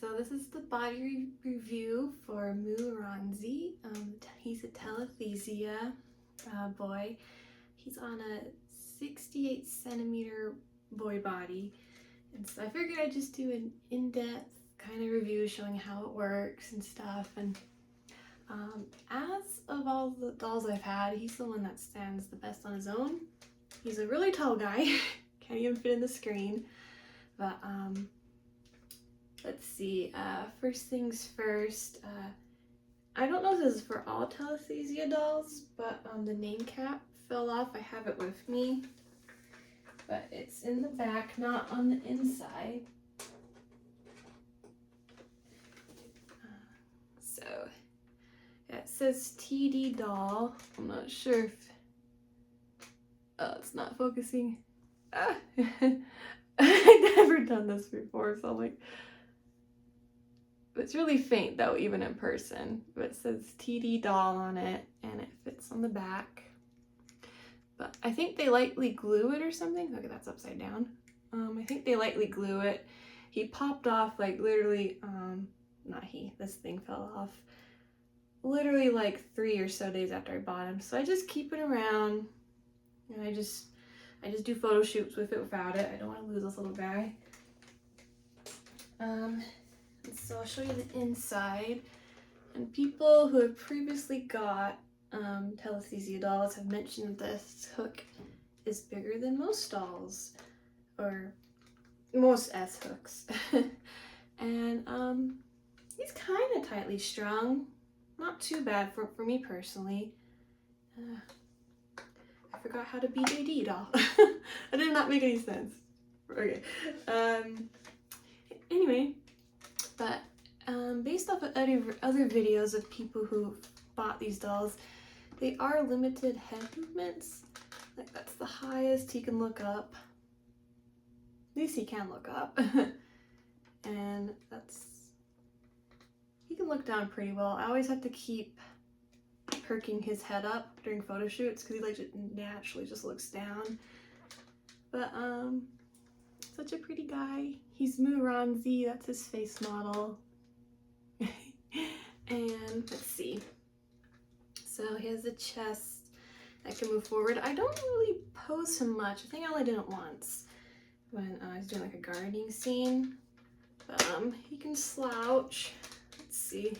So this is the body review for Ranzhi. He's a Telesthesia boy. He's on a 68 centimeter boy body. And so I figured I'd just do an in-depth kind of review showing how it works and stuff. And as of all the dolls I've had, he's the one that stands the best on his own. He's a really tall guy. Can't even fit in the screen. But let's see, first things first, I don't know if this is for all Telesthesia dolls, but the name cap fell off. I have it with me, but it's in the back, not on the inside. So, yeah, it says TD doll. I'm not sure if, oh, it's not focusing. I've never done this before, so I'm like, it's really faint though, even in person. But it says TD doll on it, and it fits on the back. But I think they lightly glue it or something. Look, that's upside down. I think they lightly glue it. He popped off like literally, this thing fell off literally like 3 or so days after I bought him. So I just keep it around, and I just do photo shoots with it, without it. I don't want to lose this little guy. So I'll show you the inside. And people who have previously got Telesthesia dolls have mentioned that this hook is bigger than most dolls, or most S hooks. And he's kind of tightly strung. Not too bad for me personally. I forgot how to BJD doll. That did not make any sense. Okay. Anyway, but based off of other videos of people who bought these dolls, they are limited head movements. Like, that's the highest he can look up. At least he can look up. And he can look down pretty well. I always have to keep perking his head up during photo shoots because he like naturally just looks down. But such a pretty guy. He's Ranzhi, that's his face model. And let's see. So he has a chest that can move forward. I don't really pose him much. I think I only did it once when I was doing like a gardening scene. But he can slouch. Let's see.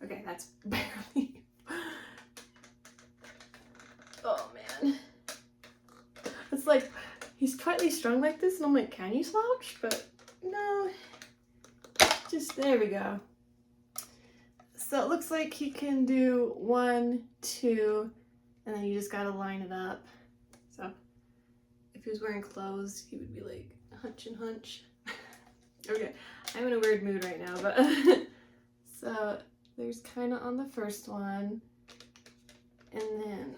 Okay, that's barely. Oh man. It's like he's tightly strung like this, and I'm like, can you slouch? But no. Just there we go. So it looks like he can do 1, 2, and then you just gotta line it up. So if he was wearing clothes, he would be like hunch and hunch. Okay, I'm in a weird mood right now, but so there's kind of on the first one, and then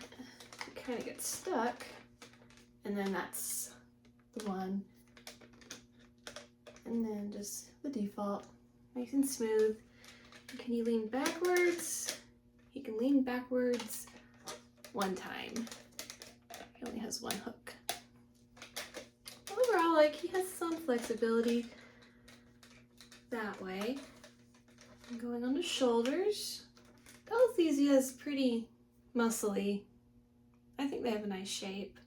it kind of gets stuck, and then that's the one, and then just the default, nice and smooth. Can he lean backwards? He can lean backwards 1 time. He only has 1 hook. Overall, like, he has some flexibility that way. And going on the shoulders, Telesthesia is pretty muscly. I think they have a nice shape.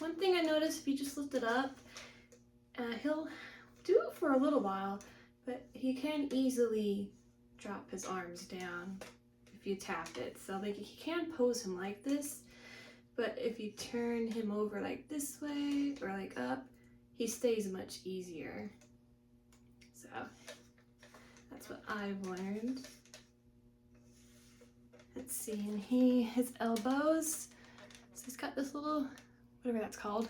One thing I noticed, if you just lift it up, he'll do it for a little while, but he can easily drop his arms down if you tap it. So like, you can pose him like this, but if you turn him over like this way or like up, he stays much easier. So that's what I've learned. Let's see, and his elbows, so he's got this little, whatever that's called.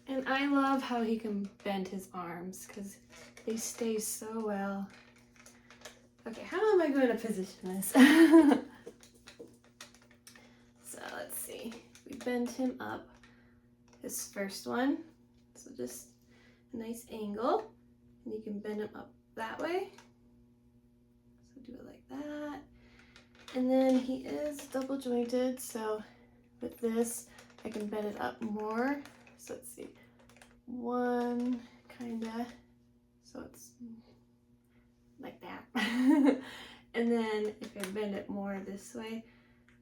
And I love how he can bend his arms because they stay so well. Okay, how am I going to position this? So let's see, we bend him up, his first one, so just a nice angle, and you can bend him up that way. So do it like that. And then he is double jointed, so with this I can bend it up more. So let's see, 1, kinda, so it's like that. And then if I bend it more this way,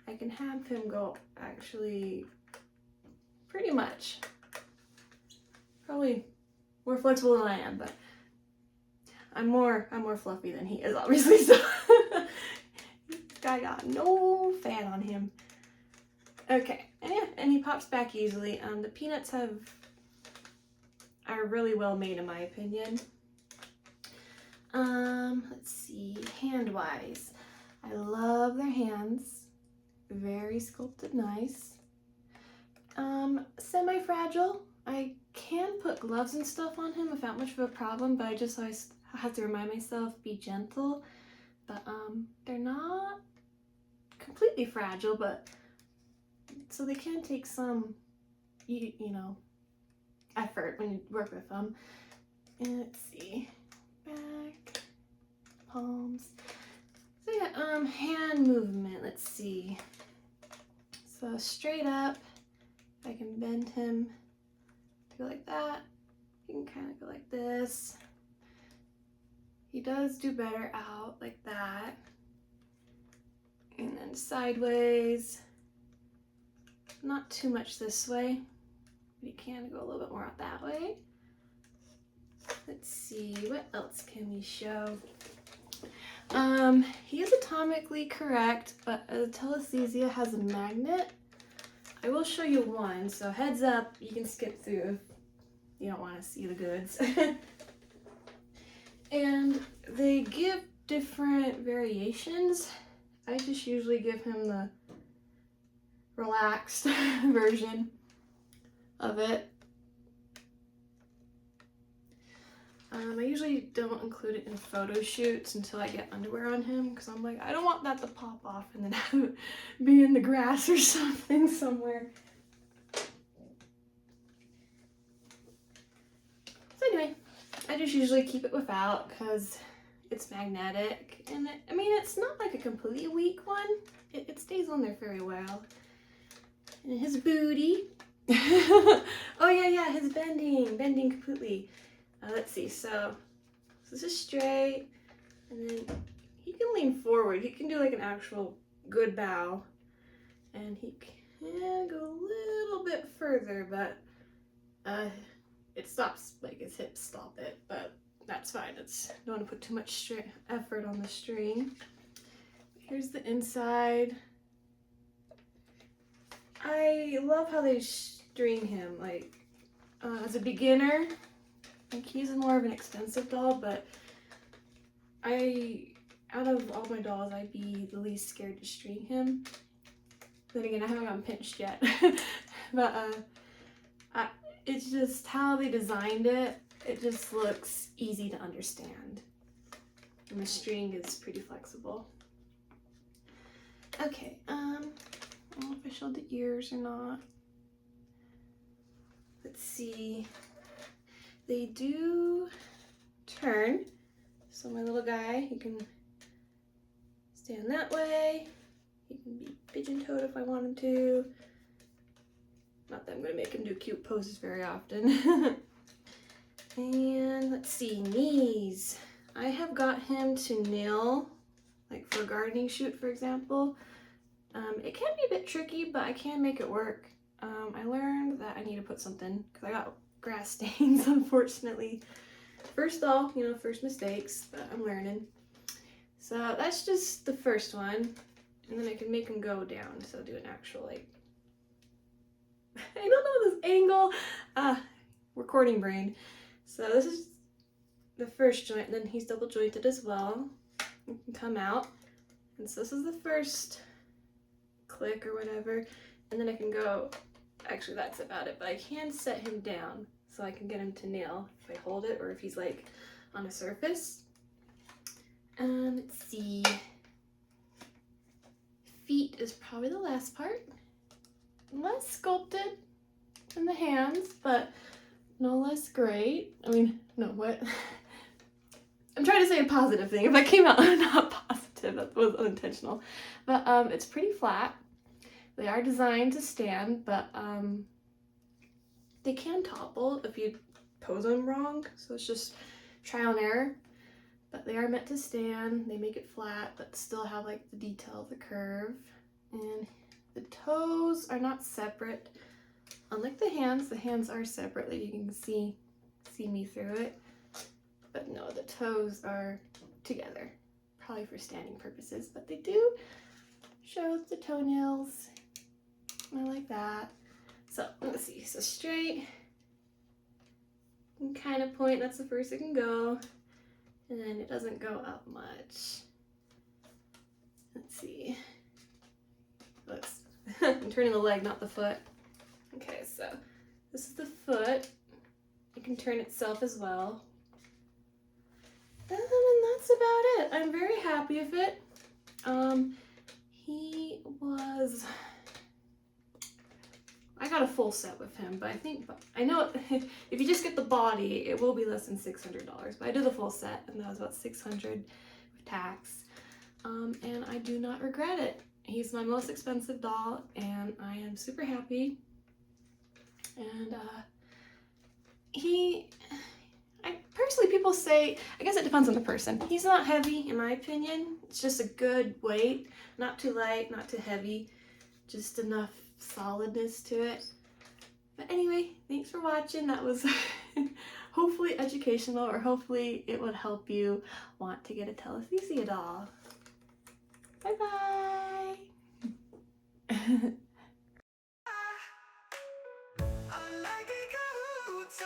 I can have him go actually pretty much, probably more flexible than I am, but I'm more fluffy than he is, obviously, so this guy got no fat on him. Okay, and yeah, and he pops back easily. The peanuts are really well made in my opinion. Let's see, hand-wise, I love their hands. Very sculpted, nice. Semi-fragile. I can put gloves and stuff on him without much of a problem, but I just always have to remind myself, be gentle. But they're not completely fragile, but so they can take some, you know, effort when you work with them. And let's see, back, palms. So yeah, hand movement, let's see. So straight up, I can bend him to go like that. You can kind of go like this. He does do better out like that. And then sideways. Not too much this way, but he can go a little bit more out that way. Let's see, what else can we show? He is atomically correct, but the Telesthesia has a magnet. I will show you one, so heads up, you can skip through if you don't want to see the goods. And they give different variations. I just usually give him the relaxed version of it. I usually don't include it in photo shoots until I get underwear on him, because I'm like, I don't want that to pop off and then have it be in the grass or something somewhere. So anyway, I just usually keep it without because it's magnetic, and I mean, it's not like a completely weak one. It stays on there very well. And his booty. Oh yeah, his bending completely. Let's see, so this is straight, and then he can lean forward. He can do like an actual good bow, and he can go a little bit further, but it stops, like his hips stop it, but that's fine. Don't want to put too much effort on the string. Here's the inside. I love how they string him, like as a beginner. Like, he's more of an expensive doll, but out of all my dolls, I'd be the least scared to string him. Then again, I haven't gotten pinched yet. But it's just how they designed it. It just looks easy to understand. And the string is pretty flexible. Okay, I don't know if I showed the ears or not. Let's see. They do turn, so my little guy, he can stand that way. He can be pigeon-toed if I want him to. Not that I'm going to make him do cute poses very often. And let's see, knees. I have got him to kneel, like for a gardening shoot, for example. It can be a bit tricky, but I can make it work. I learned that I need to put something, because I got grass stains, unfortunately. First doll, you know, first mistakes, but I'm learning. So that's just the first one, and then I can make them go down, so do an actual, like, I don't know this angle, recording brain. So this is the first joint, and then he's double jointed as well. He can come out, and so this is the first click or whatever, and then I can go. Actually, that's about it, but I can set him down so I can get him to kneel if I hold it or if he's like on a surface. Let's see. Feet is probably the last part. Less sculpted than the hands, but no less great. I mean, no, what? I'm trying to say a positive thing. If I came out not positive, that was unintentional. But it's pretty flat. They are designed to stand, but they can topple if you pose them wrong, so it's just trial and error. But they are meant to stand. They make it flat, but still have like the detail of the curve. And the toes are not separate. Unlike the hands are separate, like you can see me through it. But no, the toes are together, probably for standing purposes, but they do show the toenails. I like that. So let's see, so straight and kind of point, that's the first it can go. And then it doesn't go up much. Let's see. I'm turning the leg, not the foot. Okay, so this is the foot. It can turn itself as well. And that's about it. I'm very happy with it. I got a full set with him, but I know if you just get the body, it will be less than $600. But I did the full set, and that was about $600 with tax. And I do not regret it. He's my most expensive doll, and I am super happy. And personally, people say, I guess it depends on the person. He's not heavy, in my opinion. It's just a good weight, not too light, not too heavy, just enough solidness to it. But anyway, thanks for watching. That was hopefully educational, or hopefully it would help you want to get a Telesthesia doll. Bye bye. I like a Cahoots.